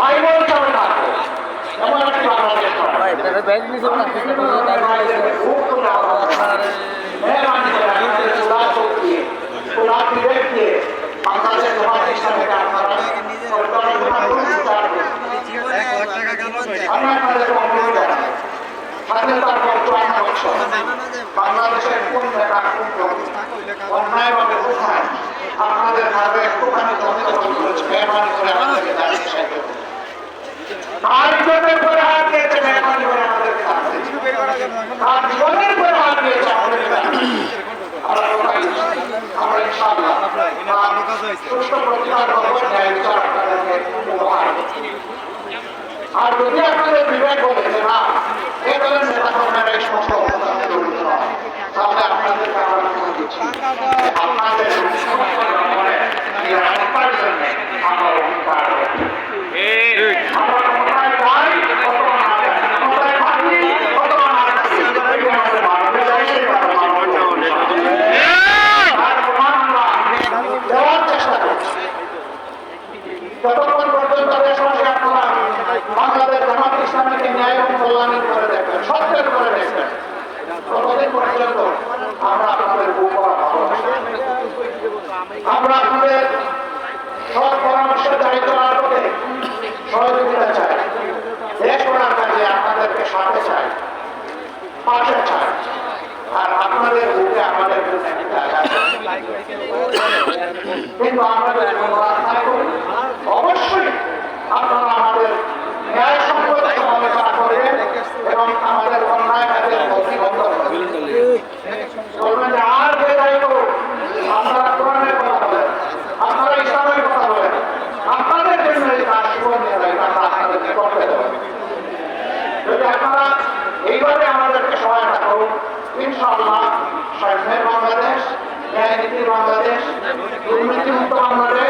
ভাই বোন হিসাবে থাকবো এমন একটি বাংলাদেশ বাংলাদেশ জামাত ইসলামীকে আপনারা আমি আপনাদেরকে অনুরোধ জানাই স্বাধীনতার পর ৫৪ বছর বাংলাদেশের কোন নেতা কোন অন্যায়ভাবে কোথায় আপনাদের ভাবে একটুখানি জমিদখল করেছে মেহরবানি করে আমাদেরকে দাঁড়িয়ে সাহায্য করুন। আর জীবনের পরে হাত দিয়েছে মেহরবানি করে আমাদেরকে আর জীবনের পরে হাত দিয়েছে আমাদেরকে আমরা ইনশাআল্লাহ সুষ্ঠু প্রতিকার করবো ন্যায় বিচার আপনাদেরকে উপহার আর যদি আপনাদের বিবেক বলে যে না এই দলের নেতা কর্মীরা এই সমস্ত অবস্থানে জড়িত নয় তাহলে আপনাদেরকে আমরা অনুমতি দিচ্ছি আপনাদের নিরাপত্তার জন্য আমরা অঙ্গীকার আমরা ক্ষমতায় যাই অথবা না যাই ক্ষমতায় থাকি অথবা না থাকি আমাদের মানবে যাই আর প্রমাণ আমরা দেওয়ার চেষ্টা করছি যতক্ষণ পর্যন্ত দেশবাসী আপনারা বাংলাদেশ জামাত ইসলামীকে ন্যায় এবং কল্যাণের করে দেখবেন সত্যের করে দেখবেন ততদিন পর্যন্ত আমরা আপনাদের উপকার আমরা আপনাদের সৎ পরামর্শ জারি করার পথে সহযোগিতা চাই দেশ করার কাজে আপনাদেরকে সাথে চাই পাশে চাই আর আপনাদের বুকে আমাদের জন্য একটি জায়গা কিন্তু আমরা যদি আশা করি অবশ্যই আপনারা আমাদের ন্যায় সম্পদ সমালোচনা করবেন এবং আমাদের অন্যায় কাজের প্রতিবন্ধ বলবেন যে আর যে যাই হোক আপনারা কোরআনের কথা বলেন আপনারা ইসলামের কথা বলেন আপনাদের জন্য এই কাজ জীবন নিয়ে যায় আমরা আপনাদেরকে করতে দেব যদি আপনারা এইভাবে আমাদেরকে সহায়তা করুন ইনশাআল্লাহ সাম্যের বাংলাদেশ ন্যায় নীতির বাংলাদেশ দুর্নীতিমুক্ত বাংলাদেশ